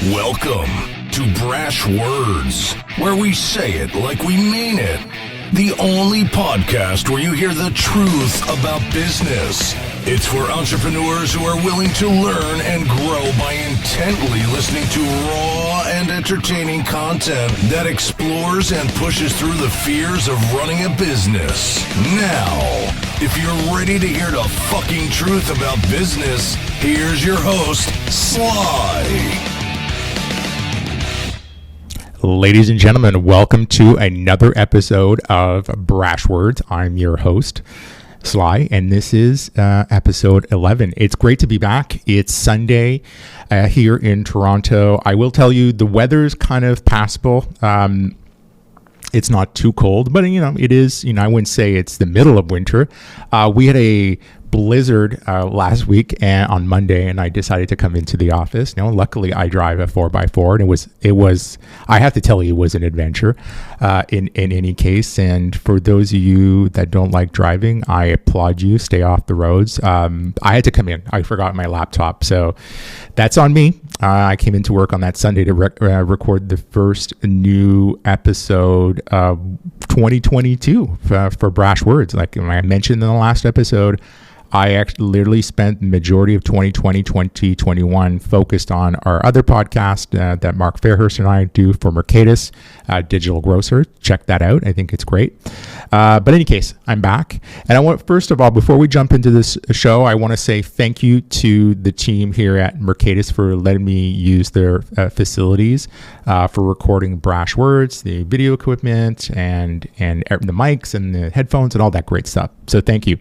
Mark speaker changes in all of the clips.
Speaker 1: Welcome to Brash Words, where we say it like we mean it. The only podcast where you hear the truth about business. It's for entrepreneurs who are willing to learn and grow by intently listening to raw and entertaining content that explores and pushes through the fears of running a business. Now, if you're ready to hear the fucking truth about business, here's your host, Sly.
Speaker 2: Ladies and gentlemen, welcome to another episode of Brash Words. I'm your host, Sly, and this is episode 11. It's great to be back. It's Sunday here in Toronto. I will tell you the weather's kind of passable. It's not too cold, but it is. I wouldn't say it's the middle of winter. We had a blizzard last week and on Monday, and I decided to come into the office. Luckily I drive a 4x4, and it was I have to tell you, it was an adventure in any case. And for those of you that don't like driving, I applaud you. Stay off the roads. I had to come in. I forgot my laptop, so that's on me. I came into work on that Sunday to record the first new episode of 2022 for Brash Words. Like I mentioned in the last episode, I actually literally spent the majority of 2020, 2021 focused on our other podcast that Mark Fairhurst and I do for Mercatus Digital Grocer. Check that out. I think it's great. But in any case, I'm back. And I want, first of all, before we jump into this show, I want to say thank you to the team here at Mercatus for letting me use their facilities for recording Brash Words, the video equipment, and the mics and the headphones and all that great stuff. So thank you.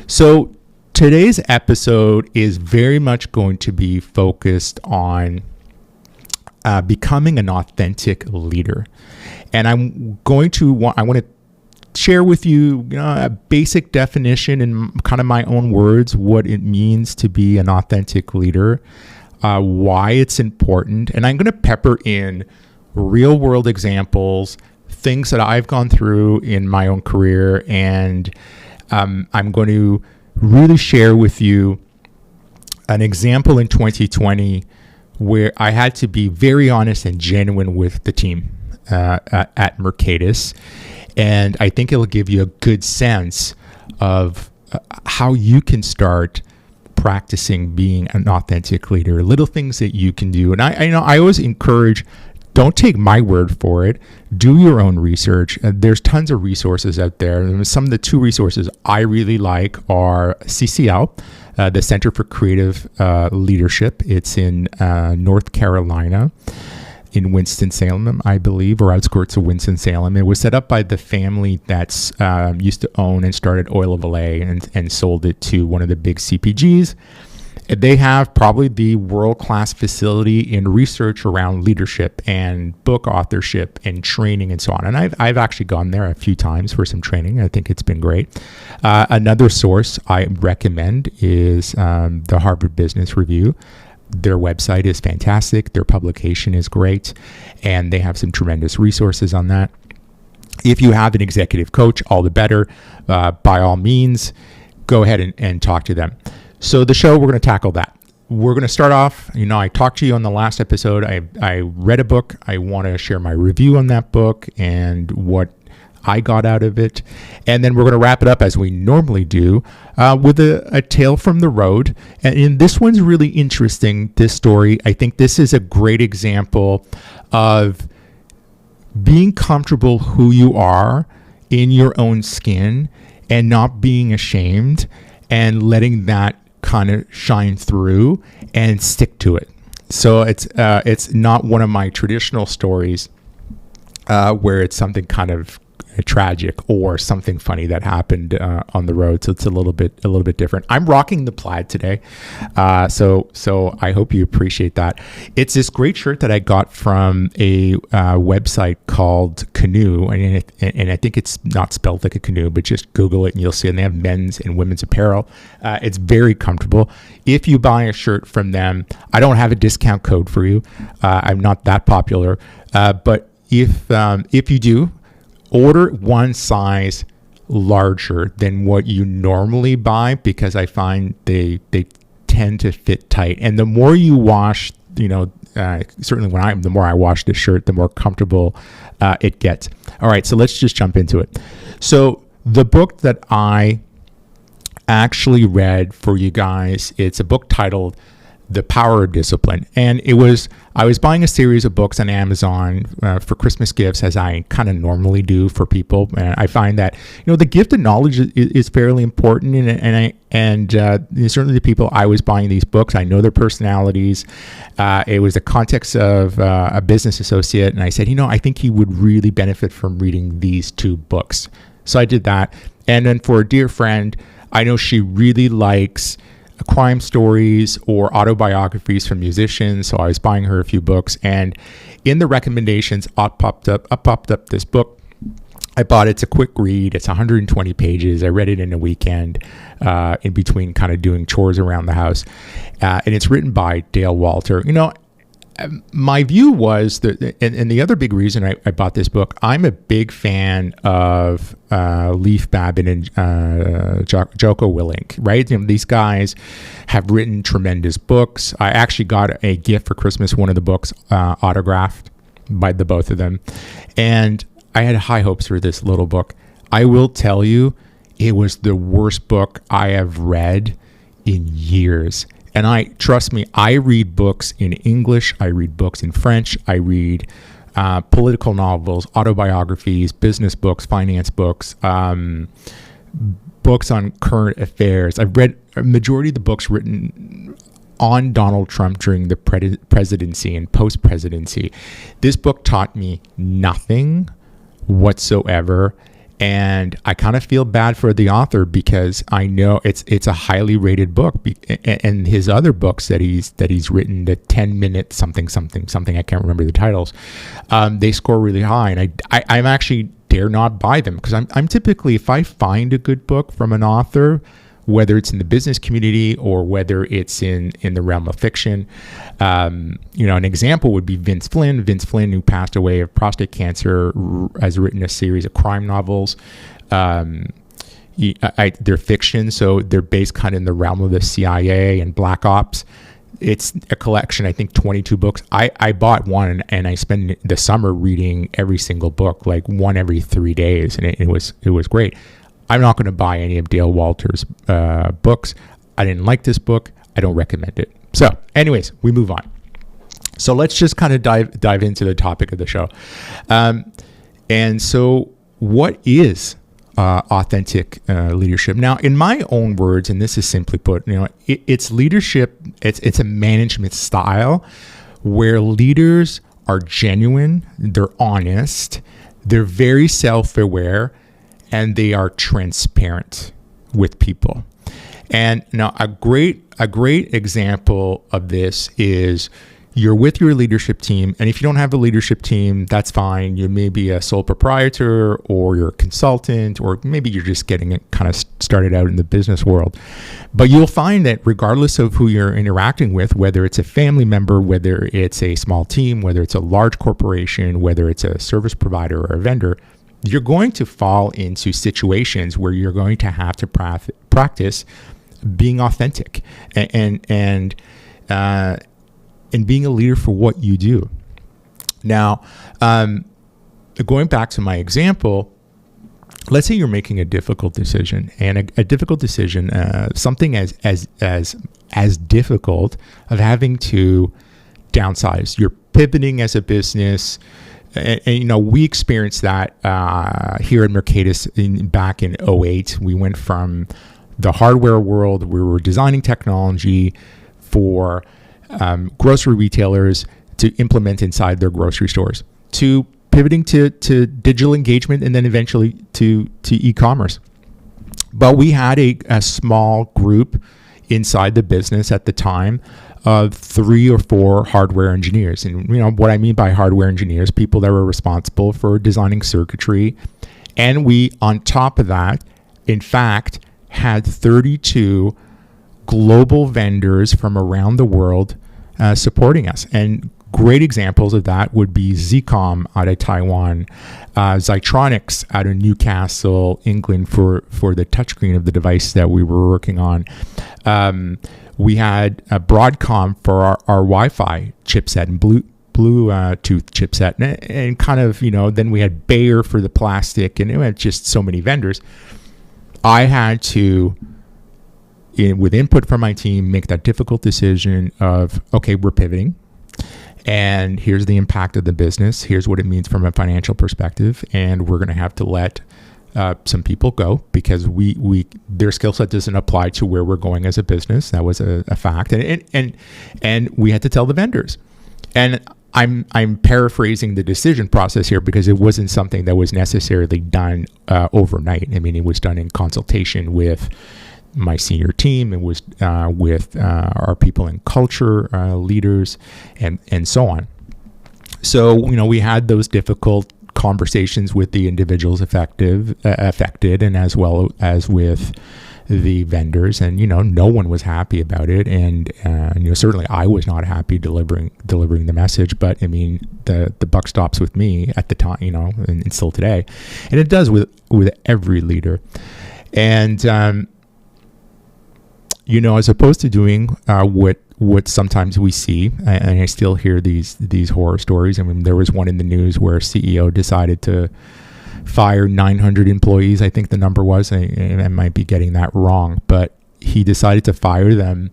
Speaker 2: So today's episode is very much going to be focused on becoming an authentic leader. And I want to share with you, a basic definition in kind of my own words, what it means to be an authentic leader, why it's important. And I'm going to pepper in real world examples, things that I've gone through in my own career. And I'm going to really share with you an example in 2020 where I had to be very honest and genuine with the team at Mercatus. And I think it'll give you a good sense of how you can start practicing being an authentic leader, little things that you can do. And I always encourage, don't take my word for it. Do your own research. There's tons of resources out there. And some of the two resources I really like are CCL, the Center for Creative Leadership. It's in North Carolina, in Winston-Salem, I believe, or outskirts of Winston-Salem. It was set up by the family that's used to own and started Oil of LA and sold it to one of the big CPGs. They have probably the world-class facility in research around leadership and book authorship and training and so on. And I've actually gone there a few times for some training. I think it's been great. Another source I recommend is the Harvard Business Review. Their website is fantastic. Their publication is great. And they have some tremendous resources on that. If you have an executive coach, all the better. By all means, go ahead and talk to them. So the show, we're going to tackle that. We're going to start off, I talked to you on the last episode. I read a book. I want to share my review on that book and what I got out of it. And then we're going to wrap it up as we normally do with a tale from the road. And this one's really interesting, this story. I think this is a great example of being comfortable who you are in your own skin and not being ashamed and letting that kind of shine through and stick to it. So it's not one of my traditional stories where it's something kind of tragic or something funny that happened on the road. So it's a little bit different. I'm rocking the plaid today, so I hope you appreciate that. It's this great shirt that I got from a website called Canoe, and I think it's not spelled like a canoe, but just Google it and you'll see it. And they have men's and women's apparel. It's very comfortable. If you buy a shirt from them, I don't have a discount code for you. I'm not that popular, but if you do, order one size larger than what you normally buy, because I find they tend to fit tight. And the more you wash, certainly the more I wash this shirt, the more comfortable it gets. All right, so let's just jump into it. So the book that I actually read for you guys, it's a book titled The Power of Discipline. And I was buying a series of books on Amazon for Christmas gifts, as I kind of normally do for people. And I find that, the gift of knowledge is fairly important. And certainly the people I was buying these books, I know their personalities. It was the context of a business associate. And I said, I think he would really benefit from reading these two books. So I did that. And then for a dear friend, I know she really likes crime stories or autobiographies from musicians. So I was buying her a few books, and in the recommendations, up popped up this book. I bought it. It's a quick read. It's 120 pages. I read it in a weekend in between kind of doing chores around the house. And it's written by Dale Walter. My view was that, and the other big reason I bought this book, I'm a big fan of Leif Babin and Jocko Willink, right? These guys have written tremendous books. I actually got a gift for Christmas, one of the books autographed by the both of them. And I had high hopes for this little book. I will tell you, it was the worst book I have read in years. And trust me, I read books in English, I read books in French, I read political novels, autobiographies, business books, finance books, books on current affairs. I've read a majority of the books written on Donald Trump during the presidency and post-presidency. This book taught me nothing whatsoever. And I kind of feel bad for the author, because I know it's a highly rated book, and his other books that he's written, the 10-minute something, I can't remember the titles, they score really high, and I'm actually dare not buy them, because I'm typically, if I find a good book from an author, whether it's in the business community or whether it's in the realm of fiction. An example would be Vince Flynn. Vince Flynn, who passed away of prostate cancer, has written a series of crime novels. They're fiction, so they're based kind of in the realm of the CIA and Black Ops. It's a collection, I think 22 books. I bought one, and I spent the summer reading every single book, like one every 3 days, and it was great. I'm not going to buy any of Dale Walter's books. I didn't like this book. I don't recommend it. So anyways, we move on. So let's just kind of dive into the topic of the show. And so what is authentic leadership? Now, in my own words, and this is simply put, it's leadership. It's a management style where leaders are genuine, they're honest, they're very self-aware, and they are transparent with people. And now a great example of this is you're with your leadership team, and if you don't have a leadership team, that's fine. You may be a sole proprietor, or you're a consultant, or maybe you're just getting it kind of started out in the business world. But you'll find that regardless of who you're interacting with, whether it's a family member, whether it's a small team, whether it's a large corporation, whether it's a service provider or a vendor, you're going to fall into situations where you're going to have to practice being authentic and being a leader for what you do. Now, going back to my example, let's say you're making a difficult decision, and a difficult decision, something as difficult of having to downsize. You're pivoting as a business. And we experienced that here at Mercatus back in 2008. We went from the hardware world, we were designing technology for grocery retailers to implement inside their grocery stores, to pivoting to digital engagement, and then eventually to e-commerce. But we had a small group inside the business at the time of 3 or 4 hardware engineers. And what I mean by hardware engineers, people that were responsible for designing circuitry. And we, on top of that, in fact, had 32 global vendors from around the world supporting us. And great examples of that would be Zcom out of Taiwan, Zytronics out of Newcastle, England for the touchscreen of the device that we were working on. We had Broadcom for our Wi-Fi chipset and Bluetooth chipset, and kind of, then we had Bayer for the plastic, and it had just so many vendors. I had to, with input from my team, make that difficult decision of, okay, we're pivoting, and here's the impact of the business. Here's what it means from a financial perspective, and we're going to have to let some people go because their skill set doesn't apply to where we're going as a business. That was a fact, and we had to tell the vendors. And I'm paraphrasing the decision process here because it wasn't something that was necessarily done overnight. I mean, it was done in consultation with my senior team. It was with our people in culture leaders and so on. So, we had those difficult conversations with the individuals affected, and as well as with the vendors, and no one was happy about it, and certainly I was not happy delivering the message. But I mean, the buck stops with me at the time, and still today, and it does with every leader. And as opposed to doing what sometimes we see, and I still hear these horror stories. I mean, there was one in the news where a CEO decided to fire 900 employees. I think the number was, I might be getting that wrong, but he decided to fire them,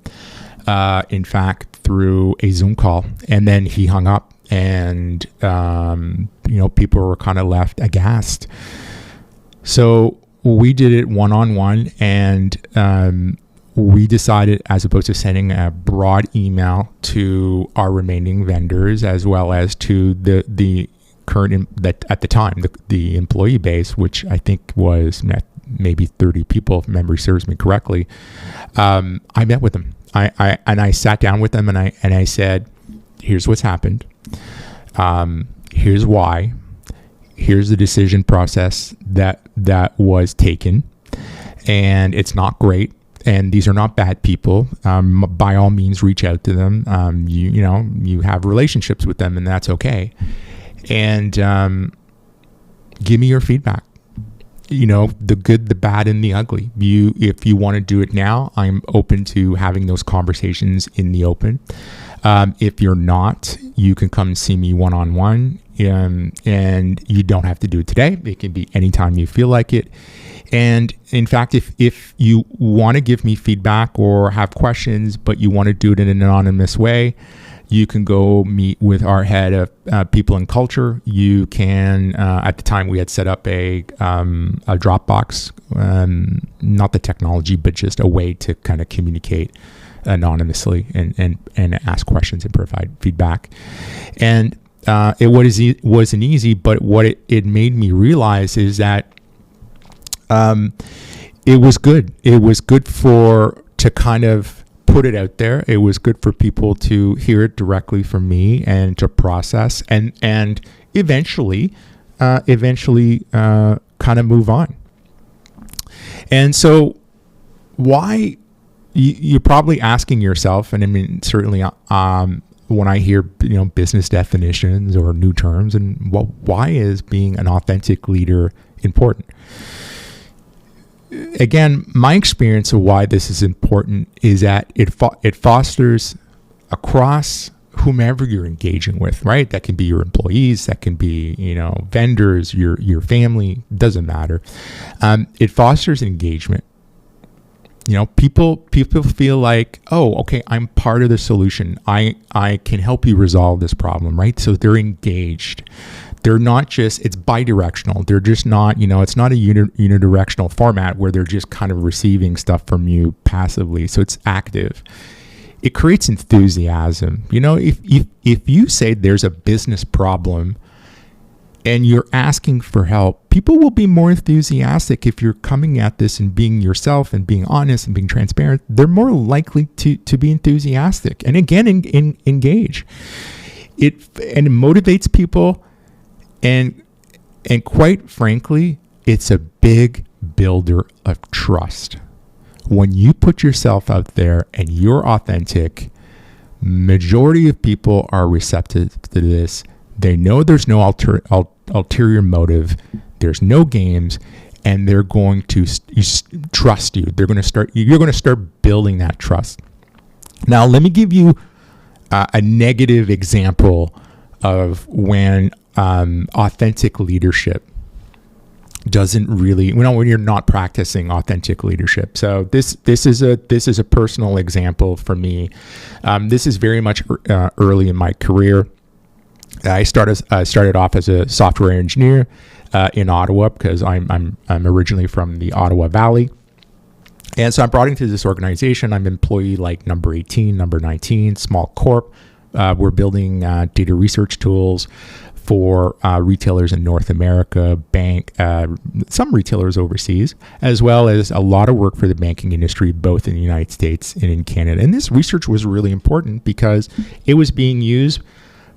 Speaker 2: in fact, through a Zoom call, and then he hung up, and people were kind of left aghast. So we did it one-on-one, and we decided, as opposed to sending a broad email to our remaining vendors as well as to the current, that at the time, the employee base, which I think was maybe 30 people, if memory serves me correctly, I met with them. I sat down with them, and I said, here's what's happened. Here's why. Here's the decision process that was taken, and it's not great. And these are not bad people. By all means, reach out to them. You have relationships with them, and that's okay. And give me your feedback. The good, the bad, and the ugly. If you want to do it now, I'm open to having those conversations in the open. If you're not, you can come see me one-on-one, and you don't have to do it today. It can be anytime you feel like it. And in fact, if you want to give me feedback or have questions, but you want to do it in an anonymous way, you can go meet with our head of people and culture. You can, at the time we had set up a Dropbox, not the technology, but just a way to kind of communicate anonymously and ask questions and provide feedback. And it wasn't easy, but what it made me realize is that it was good. It was good to kind of put it out there. It was good for people to hear it directly from me and to process and eventually kind of move on. And so why you're probably asking yourself, and I mean, certainly when I hear business definitions or new terms, and why is being an authentic leader important? Again, my experience of why this is important is that it fosters across whomever you're engaging with, right? That can be your employees, that can be, vendors, your family, doesn't matter. It fosters engagement. People feel like, oh, okay, I'm part of the solution. I can help you resolve this problem, right? So they're engaged. They're not just, it's bidirectional. They're just not, it's not a unidirectional format where they're just kind of receiving stuff from you passively. So it's active. It creates enthusiasm. If you say there's a business problem and you're asking for help, people will be more enthusiastic if you're coming at this and being yourself and being honest and being transparent. They're more likely to be enthusiastic and again, engage. It motivates people. And quite frankly, it's a big builder of trust. When you put yourself out there and you're authentic, Majority of people are receptive to this. They know there's no ulterior motive. There's no games, and they're going to trust you. You're going to start building that trust. Now, let me give you a negative example of when authentic leadership doesn't really, when you're not practicing authentic leadership. So this is a personal example for me. This is very much early in my career. I started off as a software engineer in Ottawa, because I'm originally from the Ottawa Valley. And so I'm brought into this organization. I'm employee like number 18, number 19, small corp. We're building data research tools for retailers in North America, some retailers overseas, as well as a lot of work for the banking industry, both in the United States and in Canada. And this research was really important because it was being used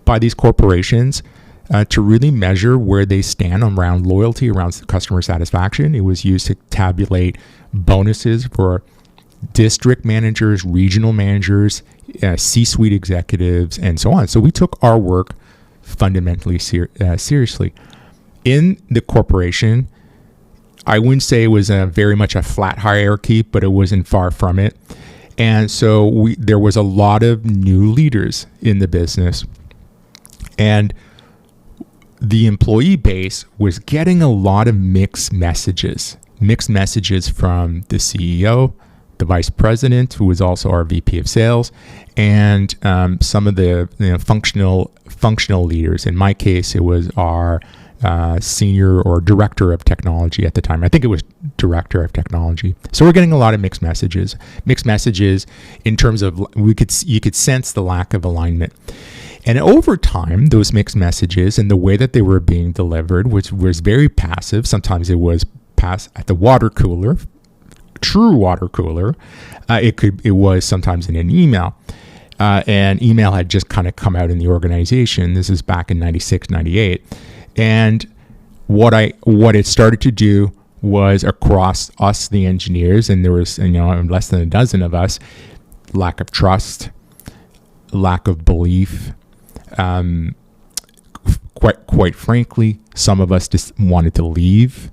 Speaker 2: by these corporations to really measure where they stand around loyalty, around customer satisfaction. It was used to tabulate bonuses for district managers, regional managers, C-suite executives, and so on. So we took our work fundamentally seriously. In the corporation, I wouldn't say it was very much a flat hierarchy, but it wasn't far from it. And so there was a lot of new leaders in the business. And the employee base was getting a lot of mixed messages from the CEO, the vice president, who was also our VP of sales, and some of the functional leaders. In my case, it was our senior or director of technology at the time. I think it was director of technology. So we're getting a lot of mixed messages in terms of you could sense the lack of alignment. And over time, those mixed messages and the way that they were being delivered, which was very passive. Sometimes it was passed at the water cooler, true water cooler. It was sometimes in an email. And email had just kind of come out in the organization. This is back in 96, 98. And what it started to do was across us, the engineers, and there was less than a dozen of us, lack of trust, lack of belief. Quite frankly, some of us just wanted to leave.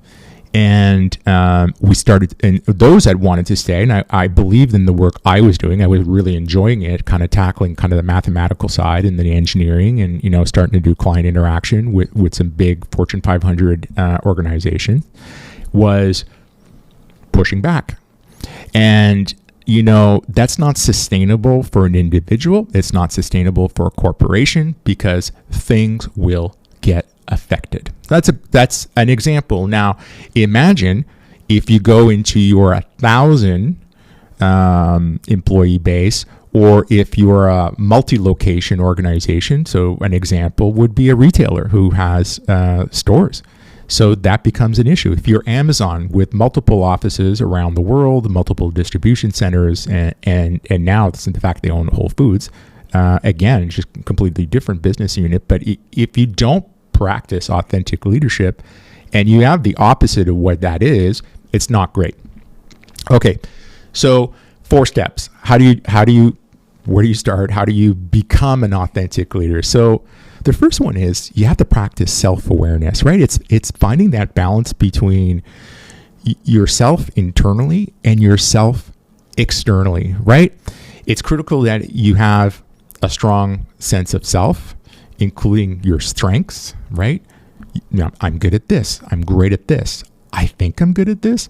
Speaker 2: And we started, and those that wanted to stay, and I believed in the work I was doing. I was really enjoying it, kind of tackling kind of the mathematical side and the engineering, and starting to do client interaction with some big Fortune 500 organizations, was pushing back. And that's not sustainable for an individual. It's not sustainable for a corporation, because things will get affected. That's an example. Now, imagine if you go into your 1,000 employee base, or if you're a multi-location organization. So an example would be a retailer who has stores. So that becomes an issue. If you're Amazon with multiple offices around the world, multiple distribution centers, and now it's in the fact they own Whole Foods, again, it's just a completely different business unit. But if you don't practice authentic leadership and you have the opposite of what that is, it's not great. Okay, so 4 steps. Where do you start? How do you become an authentic leader? So the first one is you have to practice self-awareness, right? It's finding that balance between yourself internally and yourself externally, right? It's critical that you have a strong sense of self, including your strengths, right? I'm good at this. I'm great at this. I think I'm good at this,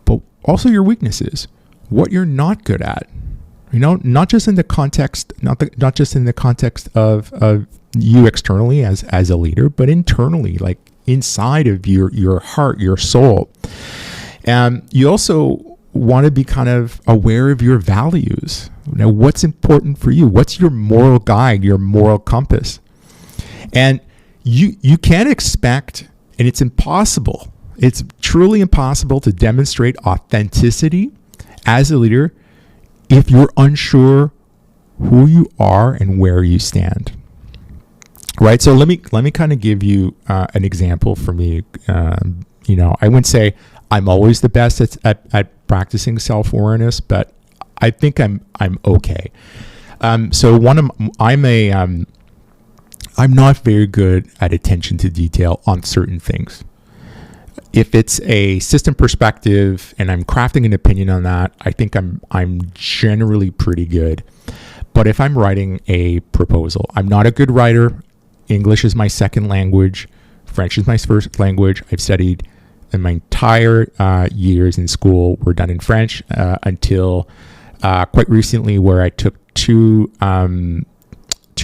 Speaker 2: but also your weaknesses, what you're not good at. Not just in the context, not just in the context of you externally as a leader, but internally, like inside of your heart, your soul. And you also want to be kind of aware of your values. What's important for you? What's your moral guide, your moral compass? And you can't expect, and it's impossible, it's truly impossible to demonstrate authenticity as a leader if you're unsure who you are and where you stand. Right? So let me kind of give you an example for me. I wouldn't say I'm always the best at practicing self-awareness, but I think I'm okay. I'm not very good at attention to detail on certain things. If it's a system perspective and I'm crafting an opinion on that, I think I'm generally pretty good. But if I'm writing a proposal, I'm not a good writer. English is my second language. French is my first language. I've studied in my entire years in school were done in French until quite recently, where I took two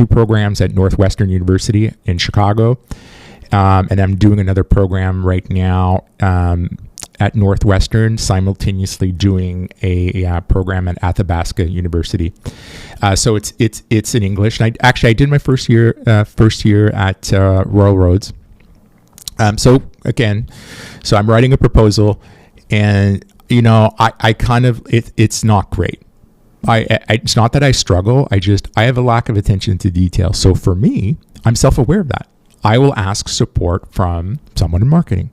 Speaker 2: programs at Northwestern University in Chicago. And I'm doing another program right now at Northwestern, simultaneously doing a program at Athabasca University. So it's in English. And I did my first year at Royal Roads. So I'm writing a proposal, and it's not great. It's not that I struggle. I have a lack of attention to detail. So for me, I'm self-aware of that. I will ask support from someone in marketing.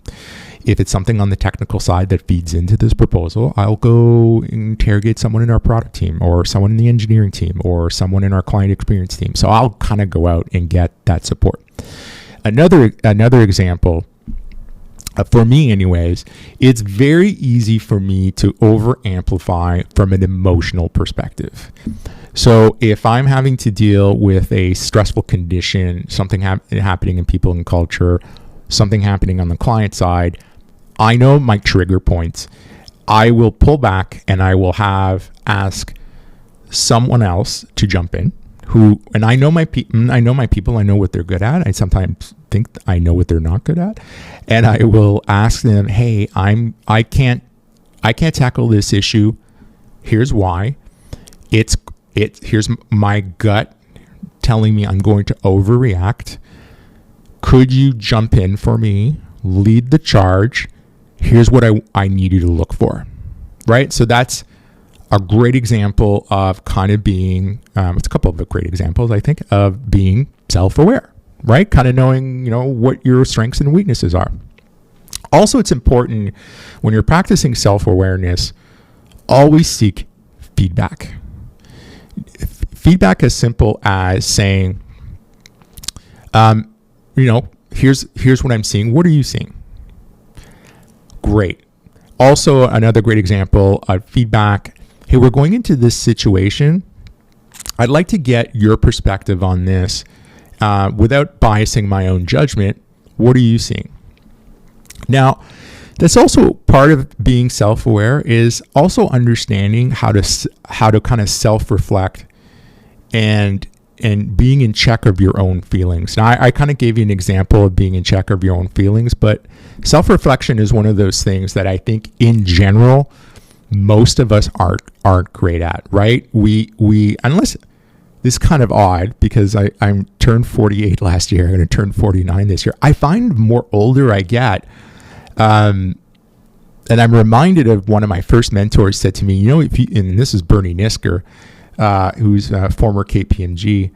Speaker 2: If it's something on the technical side that feeds into this proposal, I'll go interrogate someone in our product team, or someone in the engineering team, or someone in our client experience team. So I'll kind of go out and get that support. Another example, for me anyways, it's very easy for me to over amplify from an emotional perspective. So if I'm having to deal with a stressful condition, something happening in people and culture, something happening on the client side, I know my trigger points. I will pull back and I will ask someone else to jump in. I know my people. I know what they're good at. I sometimes think I know what they're not good at, and I will ask them, "Hey, I can't tackle this issue. Here's why. Here's my gut telling me I'm going to overreact. Could you jump in for me, lead the charge? Here's what I need you to look for," right? So that's a great example of kind of being, it's a couple of great examples, I think, of being self-aware, right? Kind of knowing, what your strengths and weaknesses are. Also, it's important when you're practicing self-awareness, always seek feedback. Feedback as simple as saying, here's what I'm seeing. What are you seeing? Great. Also, another great example of feedback. Hey, we're going into this situation. I'd like to get your perspective on this without biasing my own judgment. What are you seeing? Now, that's also part of being self-aware, is also understanding how to kind of self-reflect and being in check of your own feelings. Now, I kind of gave you an example of being in check of your own feelings, but self-reflection is one of those things that I think in general, most of us aren't great at, right? We unless this is kind of odd because I'm turned 48 last year. I'm going to turn 49 this year. I find more older I get, and I'm reminded of one of my first mentors said to me, and this is Bernie Nisker, who's a former KPMG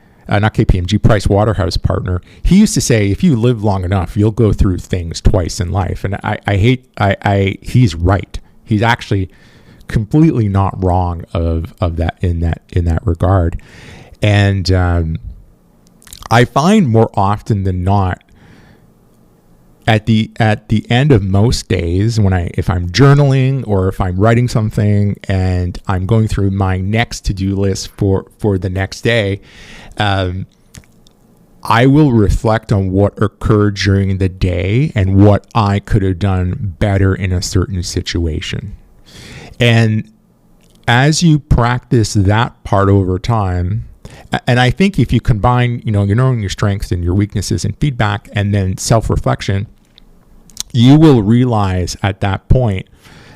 Speaker 2: Price Waterhouse partner. He used to say, if you live long enough, you'll go through things twice in life. And he's right. He's actually completely not wrong of that in that regard. And I find more often than not, at the end of most days, if I'm journaling or if I'm writing something and I'm going through my next to-do list for the next day, I will reflect on what occurred during the day and what I could have done better in a certain situation. And as you practice that part over time, and I think if you combine, you're knowing your strengths and your weaknesses and feedback and then self-reflection, you will realize at that point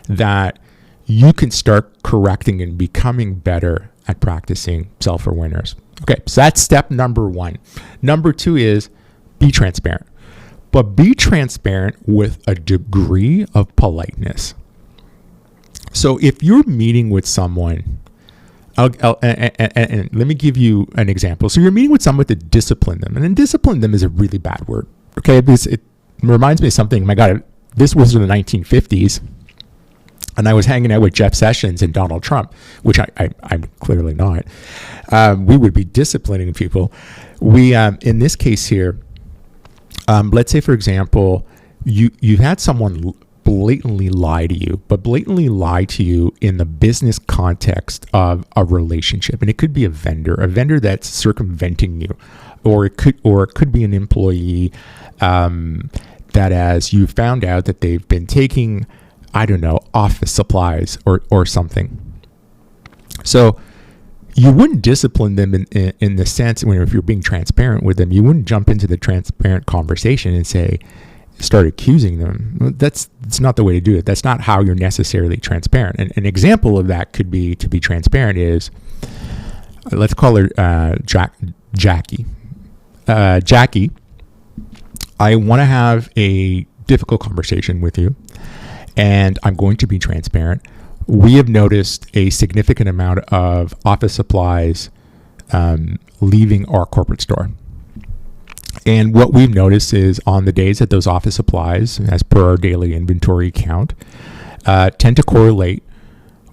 Speaker 2: that you can start correcting and becoming better at practicing self-awareness. Okay, so that's step number one. Number two is be transparent, but be transparent with a degree of politeness. So if you're meeting with someone, and let me give you an example. So you're meeting with someone to discipline them, and then discipline them is a really bad word. Okay, because it reminds me of something. My God, this was in the 1950s. and I was hanging out with Jeff Sessions and Donald Trump, which I'm clearly not, we would be disciplining people. We, in this case here, let's say, for example, you've had someone blatantly lie to you, but blatantly lie to you in the business context of a relationship. And it could be a vendor that's circumventing you, or it could be an employee that, as you found out that they've been taking, I don't know, office supplies or something. So you wouldn't discipline them in the sense, if you're being transparent with them, you wouldn't jump into the transparent conversation and start accusing them. That's not the way to do it. That's not how you're necessarily transparent. And an example of that could be, to be transparent, is, let's call her Jackie. Jackie, I want to have a difficult conversation with you, and I'm going to be transparent. We have noticed a significant amount of office supplies leaving our corporate store. And what we've noticed is, on the days that those office supplies, as per our daily inventory count, tend to correlate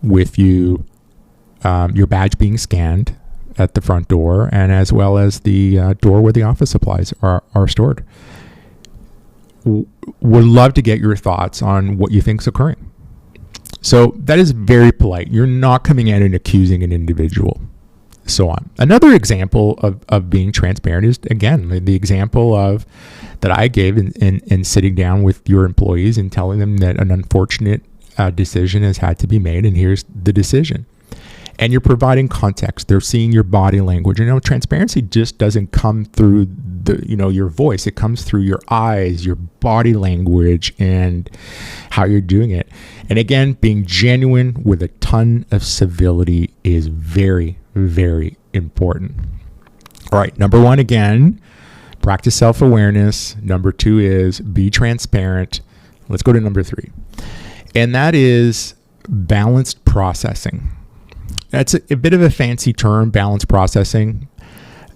Speaker 2: with your badge being scanned at the front door, and as well as the door where the office supplies are stored. Would love to get your thoughts on what you think is occurring. So that is very polite. You're not coming in and accusing an individual. So on. Another example of being transparent is, again, the example that I gave in sitting down with your employees and telling them that an unfortunate decision has had to be made, and here's the decision. And you're providing context. They're seeing your body language. Transparency just doesn't come through your voice. It comes through your eyes, your body language, and how you're doing it. And again, being genuine with a ton of civility is very, very important. All right. Number one, again, practice self-awareness. Number two is be transparent. Let's go to number three. And that is balanced processing. That's a bit of a fancy term, balanced processing.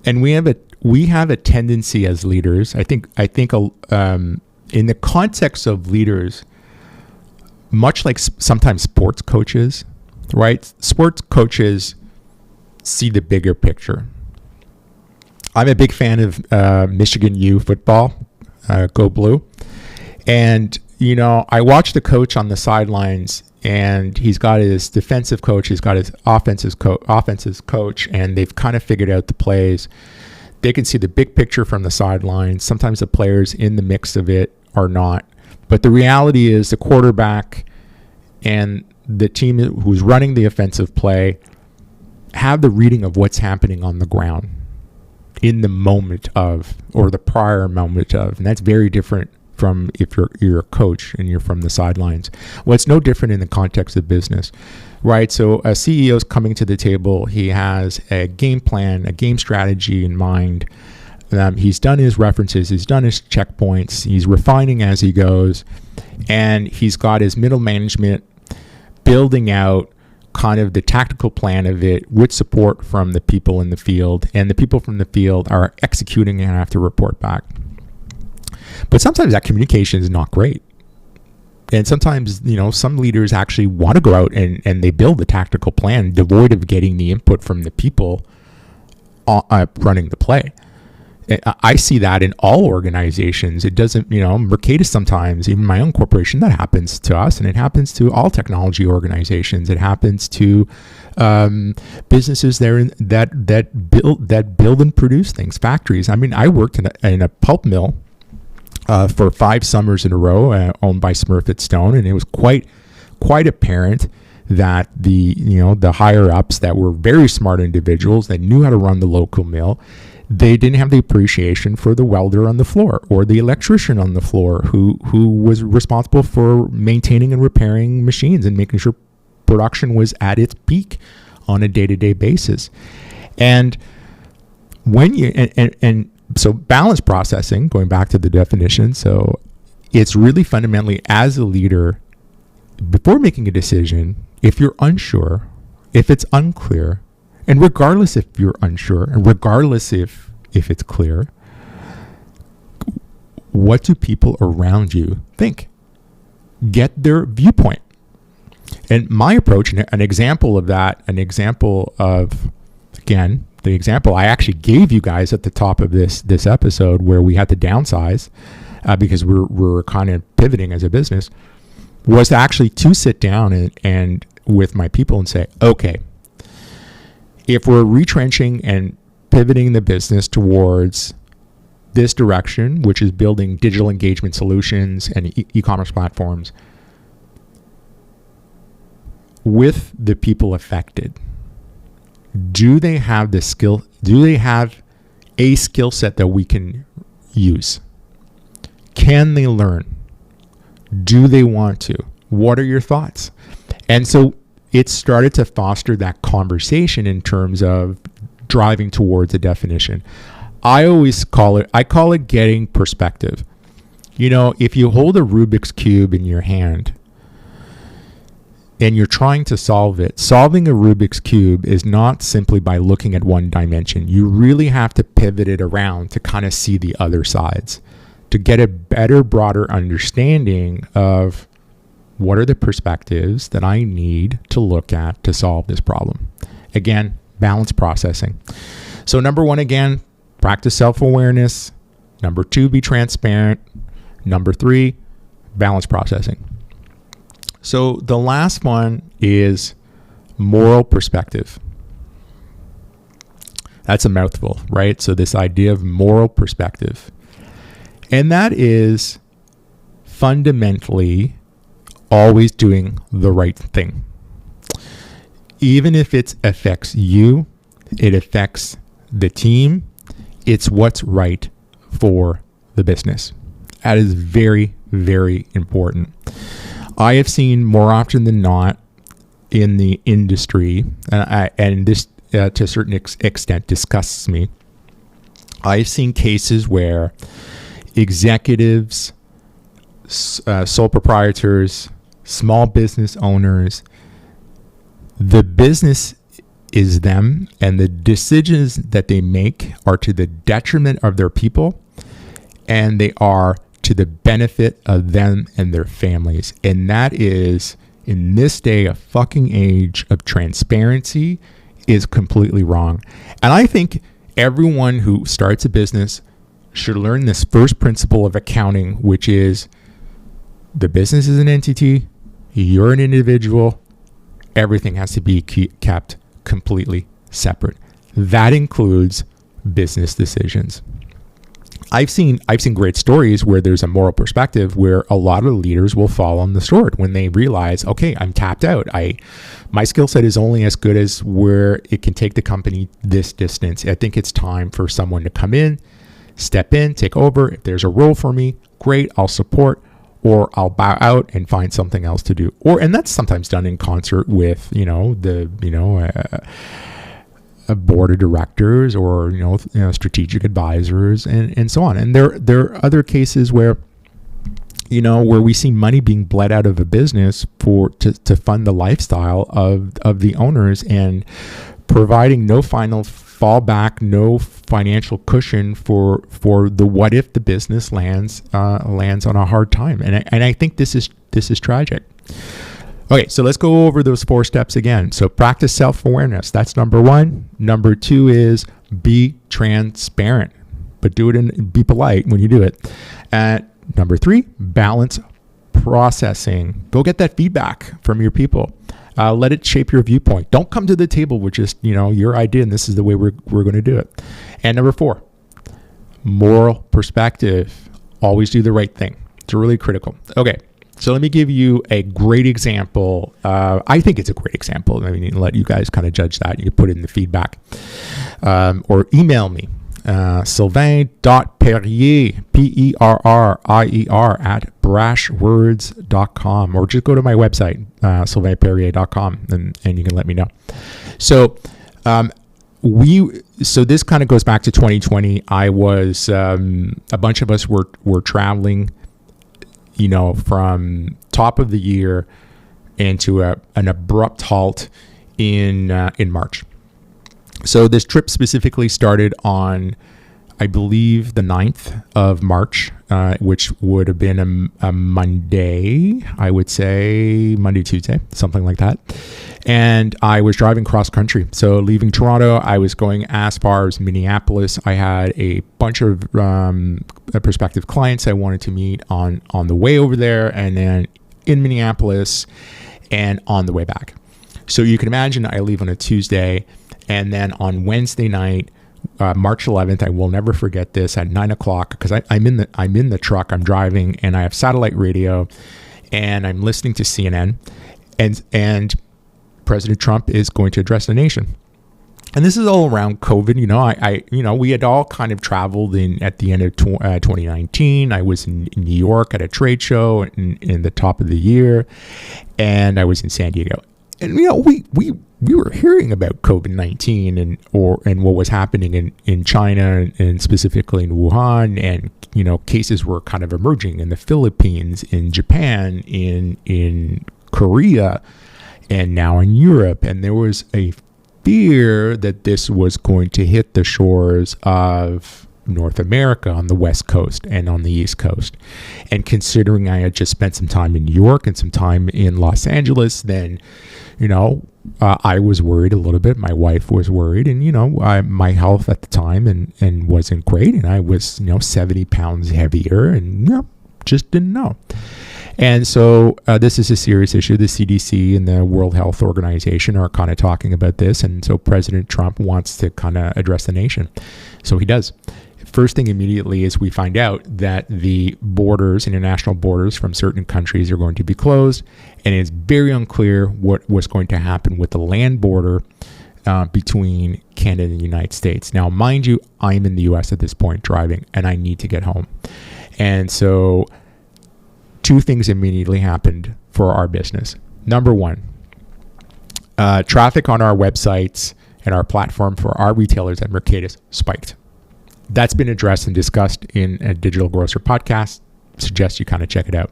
Speaker 2: And we have a tendency as leaders, I think in the context of leaders, much like sometimes sports coaches, right? Sports coaches see the bigger picture. I'm a big fan of Michigan U football, go blue. And, I watch the coach on the sidelines, and he's got his defensive coach, he's got his offensive coach, and they've kind of figured out the plays. They can see the big picture from the sidelines. Sometimes the players in the mix of it are not. But the reality is, the quarterback and the team who's running the offensive play have the reading of what's happening on the ground in the moment of, or the prior moment of. And that's very different from if you're a coach and you're from the sidelines. Well, it's no different in the context of business, right? So a CEO is coming to the table. He has a game plan, a game strategy in mind. He's done his references. He's done his checkpoints. He's refining as he goes. And he's got his middle management building out kind of the tactical plan of it with support from the people in the field. And the people from the field are executing and have to report back. But sometimes that communication is not great. And sometimes, some leaders actually want to go out and they build a tactical plan devoid of getting the input from the people running the play. I see that in all organizations. It doesn't, Mercatus sometimes, even my own corporation, that happens to us, and it happens to all technology organizations. It happens to businesses that build and produce things, factories. I mean, I worked in a pulp mill for 5 summers in a row, owned by Smurfit Stone, and it was quite apparent that the higher ups that were very smart individuals that knew how to run the local mill, they didn't have the appreciation for the welder on the floor or the electrician on the floor who was responsible for maintaining and repairing machines and making sure production was at its peak on a day-to-day basis. And when you and so balanced processing, going back to the definition, so it's really fundamentally, as a leader, before making a decision, if you're unsure, if it's unclear, and regardless if you're unsure, and regardless if it's clear, what do people around you think? Get their viewpoint. And my approach, an example of that, again, the example I actually gave you guys at the top of this episode, where we had to downsize because we're kind of pivoting as a business, was actually to sit down and with my people and say, okay, if we're retrenching and pivoting the business towards this direction, which is building digital engagement solutions and e-commerce platforms, with the people affected, do they have the skill? Do they have a skill set that we can use? Can they learn? Do they want to? What are your thoughts? And so it started to foster that conversation in terms of driving towards a definition. I call it getting perspective. If you hold a Rubik's Cube in your hand and you're trying to solve it, solving a Rubik's Cube is not simply by looking at one dimension. You really have to pivot it around to kind of see the other sides, to get a better, broader understanding of what are the perspectives that I need to look at to solve this problem. Again, balance processing. So number one, again, practice self-awareness. Number two, be transparent. Number three, balance processing. So the last one is moral perspective. That's a mouthful, right? So this idea of moral perspective. And that is fundamentally always doing the right thing. Even if it affects you, it affects the team, it's what's right for the business. That is very, very important. I have seen more often than not in the industry, and this to a certain extent disgusts me, I've seen cases where executives, sole proprietors, small business owners, the business is them, and the decisions that they make are to the detriment of their people, and they are to the benefit of them and their families. And that is, in this day, a fucking age of transparency, is completely wrong. And I think everyone who starts a business should learn this first principle of accounting, which is the business is an entity, you're an individual, everything has to be kept completely separate. That includes business decisions. I've seen great stories where there's a moral perspective where a lot of leaders will fall on the sword when they realize, okay, I'm tapped out. My skill set is only as good as where it can take the company this distance. I think it's time for someone to come in, step in, take over. If there's a role for me, great, I'll support, or I'll bow out and find something else to do. And that's sometimes done in concert with, a board of directors or strategic advisors and so on. And there are other cases where where we see money being bled out of a business to fund the lifestyle of the owners, and providing no final fallback, no financial cushion for the what if the business lands on a hard time. And I think this is tragic. Okay, so let's go over those 4 steps again. So practice self-awareness. That's number 1. Number 2 is be transparent, but do it and be polite when you do it. Number 3, balance processing. Go get that feedback from your people. Let it shape your viewpoint. Don't come to the table with just, your idea and this is the way we're going to do it. And number 4, moral perspective. Always do the right thing. It's really critical. Okay. So let me give you a great example. I think it's a great example. I mean, let you guys kind of judge that. You can put it in the feedback. Or email me, sylvain.perrier, Perrier, at brashwords.com. Or just go to my website, sylvainperrier.com, and you can let me know. So so this kind of goes back to 2020. I was, a bunch of us were traveling, from top of the year into an abrupt halt in March. So this trip specifically started on I believe the 9th of March, which would have been a Monday, I would say Monday, Tuesday, something like that. And I was driving cross country. So leaving Toronto, I was going as far as Minneapolis. I had a bunch of prospective clients I wanted to meet on the way over there, and then in Minneapolis and on the way back. So you can imagine I leave on a Tuesday, and then on Wednesday night, March 11th, I will never forget this, at 9 o'clock, because I'm in the truck, I'm driving, and I have satellite radio, and I'm listening to CNN, and President Trump is going to address the nation. And this is all around COVID. We had all kind of traveled at the end of 2019. I was in New York at a trade show in the top of the year, and I was in San Diego. And we were hearing about COVID-19 and what was happening in China and specifically in Wuhan, and cases were kind of emerging in the Philippines, in Japan, in Korea, and now in Europe. And there was a fear that this was going to hit the shores of North America on the West Coast and on the East Coast. And considering I had just spent some time in New York and some time in Los Angeles, then, I was worried a little bit. My wife was worried, and, my health at the time and wasn't great. And I was, 70 pounds heavier and, just didn't know. And so this is a serious issue. The CDC and the World Health Organization are kind of talking about this. And so President Trump wants to kind of address the nation. So he does. First thing immediately is we find out that the borders, international borders from certain countries are going to be closed. And it's very unclear what was going to happen with the land border between Canada and the United States. Now, mind you, I'm in the U.S. at this point driving, and I need to get home. And so two things immediately happened for our business. Number one, traffic on our websites and our platform for our retailers at Mercatus spiked. That's been addressed and discussed in a Digital Grocer podcast. Suggest you kind of check it out.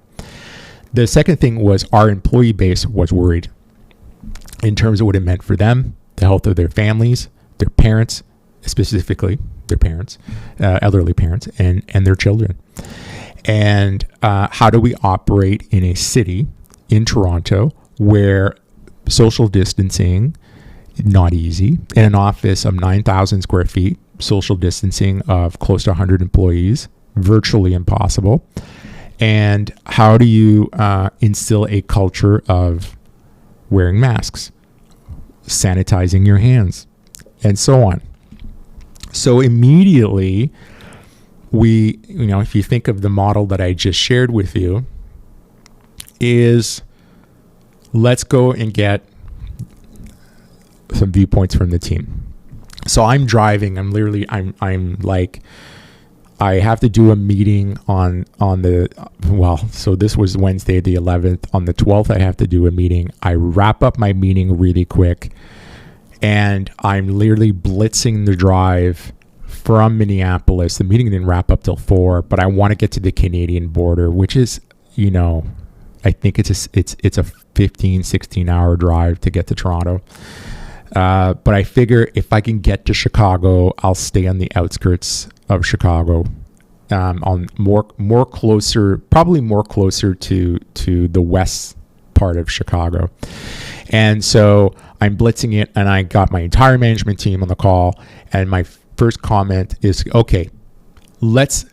Speaker 2: The second thing was our employee base was worried in terms of what it meant for them, the health of their families, their parents, specifically their parents, elderly parents, and their children. And how do we operate in a city in Toronto where social distancing, not easy, in an office of 9,000 square feet, social distancing of close to 100 employees, virtually impossible. And how do you instill a culture of wearing masks, sanitizing your hands, and so on? So immediately, if you think of the model that I just shared with you, is let's go and get some viewpoints from the team. So I'm driving. I'm like, I have to do a meeting so this was Wednesday, the 11th. On the 12th, I have to do a meeting. I wrap up my meeting really quick, and I'm literally blitzing the drive from Minneapolis. The meeting didn't wrap up till 4, but I want to get to the Canadian border, which is, I think it's a 15, 16 hour drive to get to Toronto. But I figure if I can get to Chicago, I'll stay on the outskirts of Chicago, on more closer to the west part of Chicago. And so I'm blitzing it, and I got my entire management team on the call, and my first comment is, okay, let's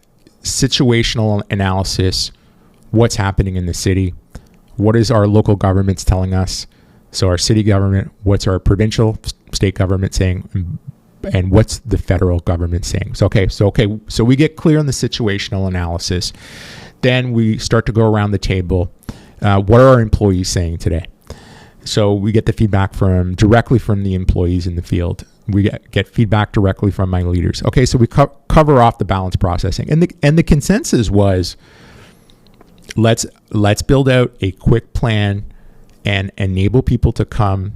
Speaker 2: situational analysis. What's happening in the city? What is our local governments telling us? So our city government, what's our provincial, state government saying, and what's the federal government saying? So we get clear on the situational analysis. Then we start to go around the table. What are our employees saying today? So we get the feedback directly from the employees in the field. We get feedback directly from my leaders. Okay, so we cover off the balance processing, and the consensus was, let's build out a quick plan and enable people to come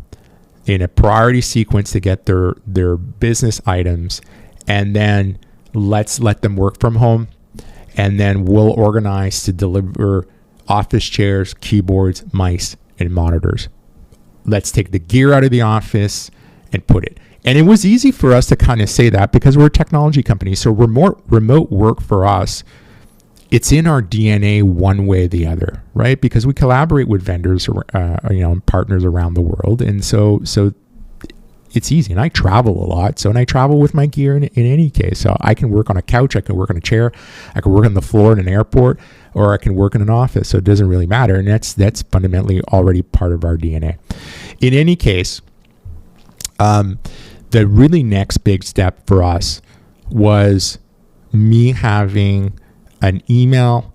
Speaker 2: in a priority sequence to get their business items, and then let's let them work from home, and then we'll organize to deliver office chairs, keyboards, mice, and monitors. Let's take the gear out of the office and put it. And it was easy for us to kind of say that because we're a technology company. So remote work for us, it's in our DNA one way or the other, right? Because we collaborate with vendors, and partners around the world. And so it's easy. And I travel a lot. And I travel with my gear in any case. So I can work on a couch, I can work on a chair, I can work on the floor in an airport, or I can work in an office. So it doesn't really matter. And that's fundamentally already part of our DNA. In any case, the really next big step for us was me having an email,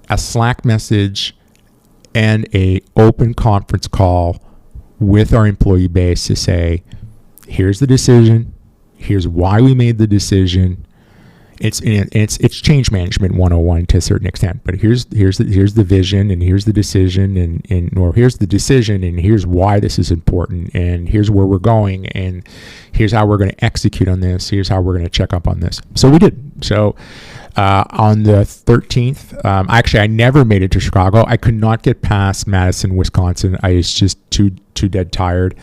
Speaker 2: a Slack message, and a open conference call with our employee base to say, here's the decision, here's why we made the decision. It's change management 101 to a certain extent, but here's the vision, and here's the decision, or here's the decision, and here's why this is important, and here's where we're going, and here's how we're going to execute on this, here's how we're going to check up on this. So we did. So on the 13th, actually I never made it to Chicago. I could not get past Madison, Wisconsin. I was just too dead tired.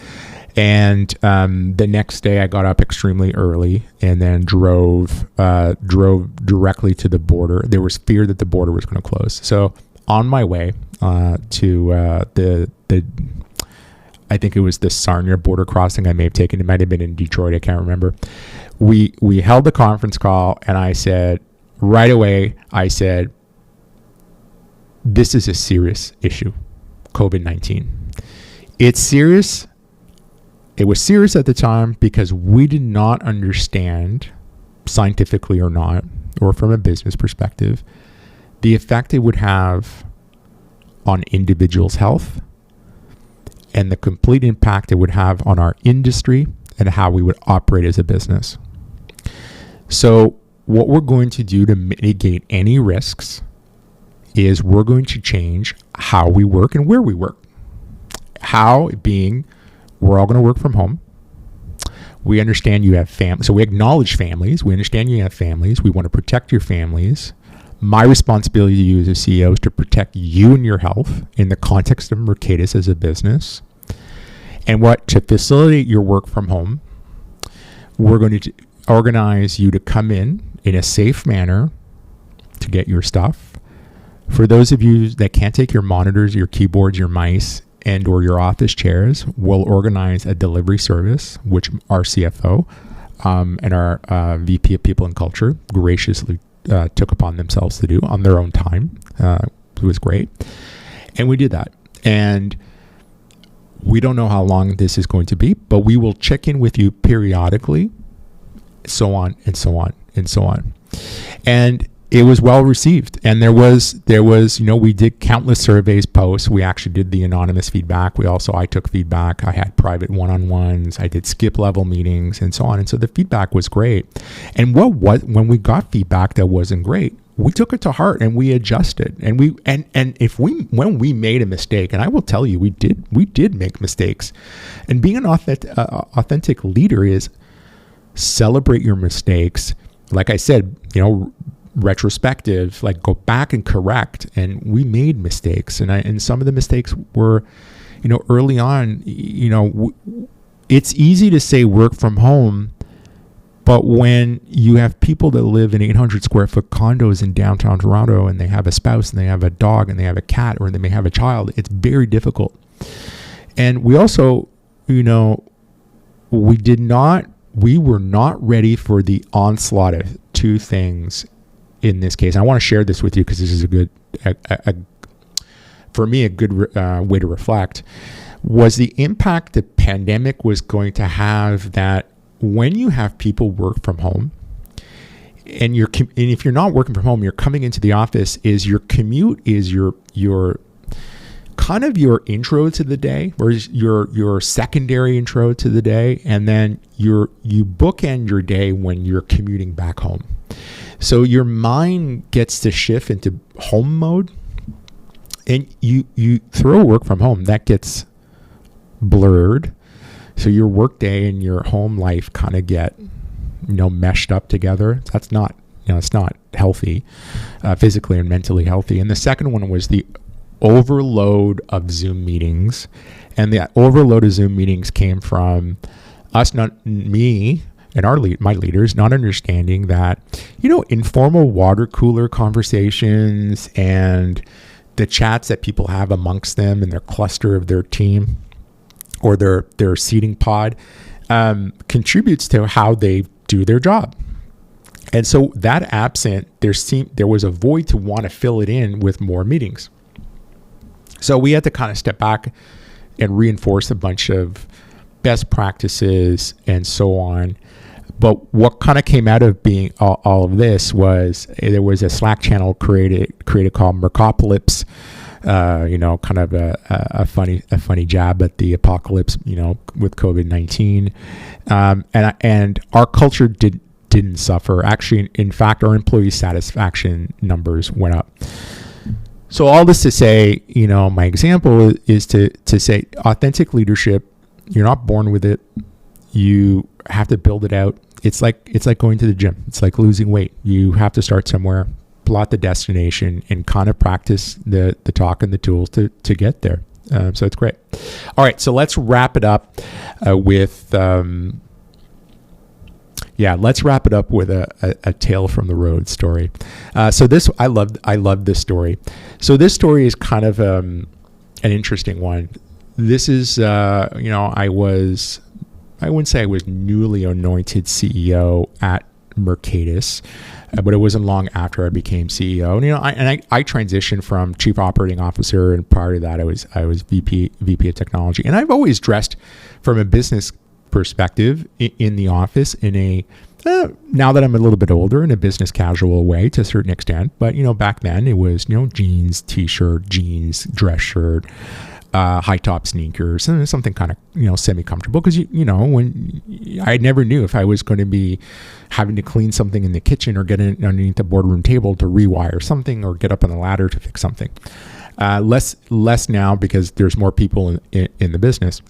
Speaker 2: And the next day I got up extremely early and then drove directly to the border. There was fear that the border was going to close. So on my way to the I think it was the Sarnia border crossing I may have taken. It might have been in Detroit. I can't remember. We held the conference call, and I said right away, this is a serious issue, COVID-19. It's serious. It was serious at the time because we did not understand, scientifically or not, or from a business perspective, the effect it would have on individuals' health and the complete impact it would have on our industry and how we would operate as a business. So what we're going to do to mitigate any risks is we're going to change how we work and where we work. How being, we're all going to work from home. We understand you have families. So we acknowledge families. We understand you have families. We want to protect your families. My responsibility to you as a CEO is to protect you and your health in the context of Mercatus as a business. And to facilitate your work from home, we're going to organize you to come in a safe manner to get your stuff. For those of you that can't take your monitors, your keyboards, your mice, and or your office chairs, we'll organize a delivery service, which our CFO and our VP of People and Culture graciously took upon themselves to do on their own time. It was great. And we did that. And we don't know how long this is going to be, but we will check in with you periodically, so on and so on and so on. And it was well received. And there was, we did countless surveys, posts. We actually did the anonymous feedback. I took feedback. I had private one-on-ones. I did skip level meetings and so on. And so the feedback was great. And when we got feedback that wasn't great, we took it to heart and we adjusted. And when we made a mistake, and I will tell you, we did make mistakes. And being an authentic leader is celebrate your mistakes. Like I said, retrospective, like go back and correct. And we made mistakes, and some of the mistakes were, early on. It's easy to say work from home, but when you have people that live in 800 square foot condos in downtown Toronto, and they have a spouse, and they have a dog, and they have a cat, or they may have a child, it's very difficult. And we also, we were not ready for the onslaught of two things in this case. I want to share this with you because this is a good way to reflect, was the impact the pandemic was going to have, that when you have people work from home, and if you're not working from home, you're coming into the office, is your commute is your kind of your intro to the day, or your secondary intro to the day, and then you bookend your day when you're commuting back home. So your mind gets to shift into home mode, and you throw work from home, that gets blurred. So your work day and your home life kind of get, meshed up together. That's not, it's not healthy, physically and mentally healthy. And the second one was the overload of Zoom meetings. And the overload of Zoom meetings came from me and my leaders not understanding that, informal water cooler conversations and the chats that people have amongst them in their cluster of their team or their seating pod contributes to how they do their job. And so that absent, there was a void to want to fill it in with more meetings. So we had to kind of step back and reinforce a bunch of best practices and so on. But what kind of came out of being all of this was there was a Slack channel created called Mercopolis, kind of a funny jab at the apocalypse, with COVID-19, and our culture didn't suffer. Actually, in fact, our employee satisfaction numbers went up. So all this to say, my example is to say authentic leadership. You're not born with it. You have to build it out. It's like going to the gym. It's like losing weight. You have to start somewhere, plot the destination, and kind of practice the talk and the tools to get there. So it's great. All right, so let's wrap it up with a tale from the road story. So this I love this story. So this story is kind of an interesting one. This is I wouldn't say I was newly anointed CEO at Mercatus, but it wasn't long after I became CEO. And I transitioned from chief operating officer, and prior to that, I was VP of technology. And I've always dressed from a business perspective in the office in a now that I'm a little bit older, in a business casual way to a certain extent. But back then it was jeans, t-shirt, jeans, dress shirt. High top sneakers and something kind of semi comfortable, because when I never knew if I was going to be having to clean something in the kitchen or get in underneath the boardroom table to rewire something or get up on the ladder to fix something. Less now because there's more people in the business.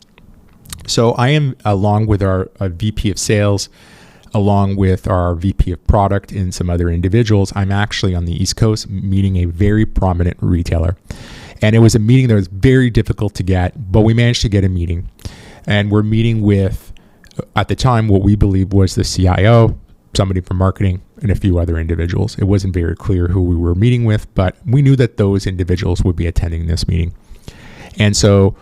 Speaker 2: So I am, along with our VP of sales, along with our VP of product and some other individuals, I'm actually on the East Coast meeting a very prominent retailer. And it was a meeting that was very difficult to get, but we managed to get a meeting. And we're meeting with, at the time, what we believed was the CIO, somebody from marketing, and a few other individuals. It wasn't very clear who we were meeting with, but we knew that those individuals would be attending this meeting. And so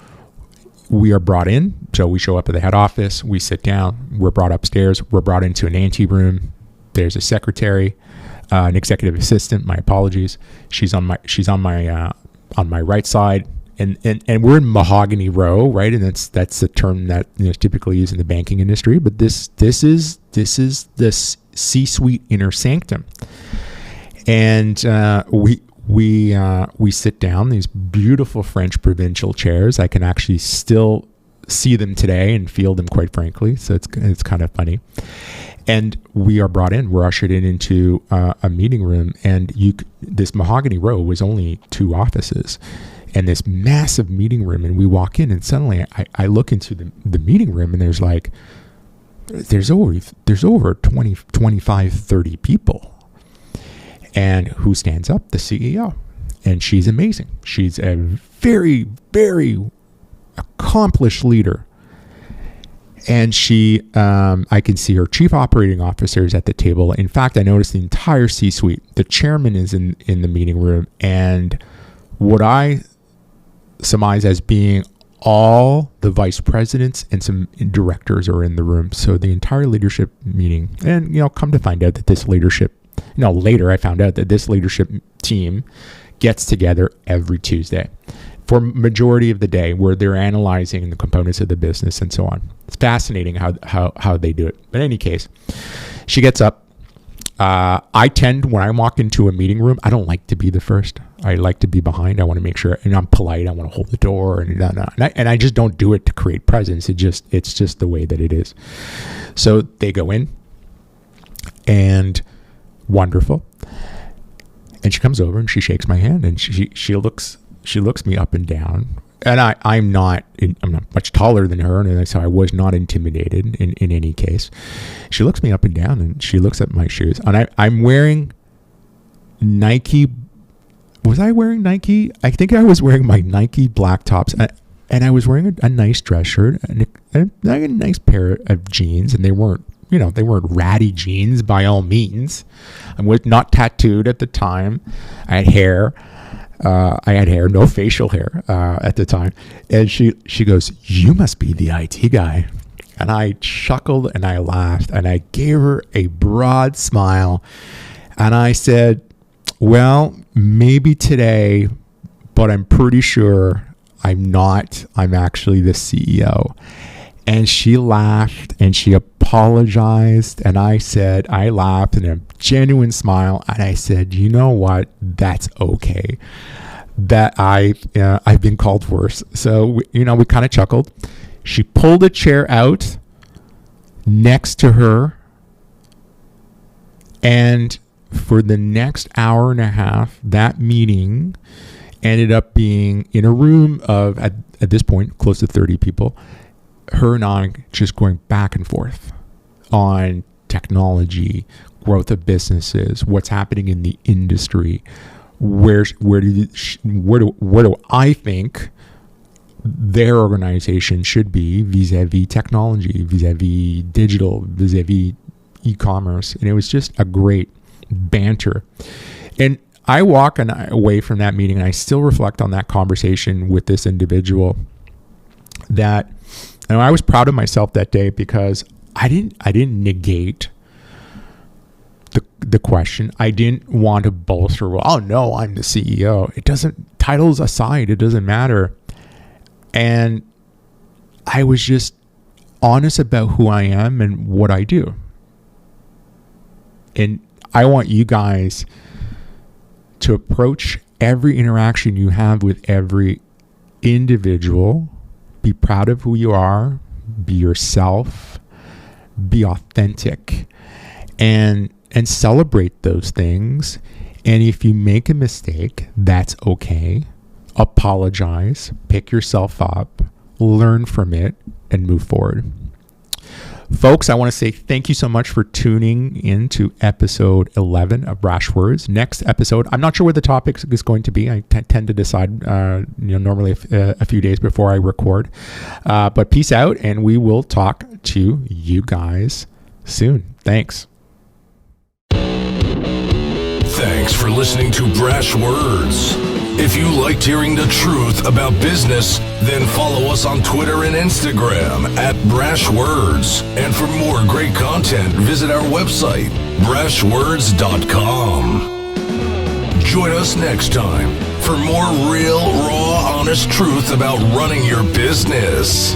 Speaker 2: we are brought in. So we show up at the head office. We sit down. We're brought upstairs. We're brought into an ante room. There's a secretary, an executive assistant. My apologies. She's on my right side, and we're in mahogany row, right? And that's a term that is typically used in the banking industry. But this is the C-suite inner sanctum, and we sit down, these beautiful French provincial chairs. I can actually still see them today and feel them, quite frankly. So it's kind of funny. And we are brought in. We're ushered into a meeting room, and this mahogany row was only 2 offices, and this massive meeting room. And we walk in, and suddenly I look into the meeting room, and there's over 20, 25, 30 people. And who stands up? The CEO, and she's amazing. She's a very, very accomplished leader. And she, I can see her chief operating officers at the table. In fact, I noticed the entire C-suite. The chairman is in the meeting room, and what I surmise as being all the vice presidents and some directors are in the room. So the entire leadership meeting, and come to find out that this leadership, later I found out that this leadership team gets together every Tuesday for majority of the day, where they're analyzing the components of the business and so on. It's fascinating how they do it. But in any case, she gets up. I tend, when I walk into a meeting room, I don't like to be the first. I like to be behind. I want to make sure, and I'm polite. I want to hold the door, and I just don't do it to create presence. It's just the way that it is. So they go in, and wonderful. And she comes over and she shakes my hand, and she looks me up and down. And I'm not much taller than her, and so I was not intimidated in any case. She looks me up and down, and she looks at my shoes, and I'm wearing Nike. Was I wearing Nike? I think I was wearing my Nike black tops, and I was wearing a nice dress shirt, a nice pair of jeans, and they weren't ratty jeans by all means. I was not tattooed at the time. I had hair. No facial hair at the time. And she goes, "You must be the IT guy." And I chuckled and I laughed and I gave her a broad smile. And I said, "Well, maybe today, but I'm pretty sure I'm not. I'm actually the CEO." And she laughed and she apologized. And I laughed in a genuine smile. And I said, "You know what? That's okay. That I've been called worse." So, we kind of chuckled. She pulled a chair out next to her. And for the next hour and a half, that meeting ended up being in a room of, at this point, close to 30 people. Her and I just going back and forth on technology, growth of businesses, what's happening in the industry, where do I think their organization should be vis-a-vis technology, vis-a-vis digital, vis-a-vis e-commerce. And it was just a great banter. And I walk away from that meeting and I still reflect on that conversation with this individual that, I was proud of myself that day because I didn't negate the question. I didn't want to bolster, well, "Oh no, I'm the CEO." It doesn't, titles aside, it doesn't matter. And I was just honest about who I am and what I do. And I want you guys to approach every interaction you have with every individual. Be proud of who you are. Be yourself. Be authentic. And celebrate those things. And if you make a mistake, that's okay. Apologize. Pick yourself up. Learn from it and move forward. Folks, I want to say thank you so much for tuning in to episode 11 of Brash Words. Next episode, I'm not sure what the topic is going to be. I tend to decide normally a few days before I record. But peace out, and we will talk to you guys soon. Thanks.
Speaker 1: Thanks for listening to Brash Words. If you liked hearing the truth about business, then follow us on Twitter and Instagram at Brash Words. And for more great content, visit our website, brashwords.com. Join us next time for more real, raw, honest truth about running your business.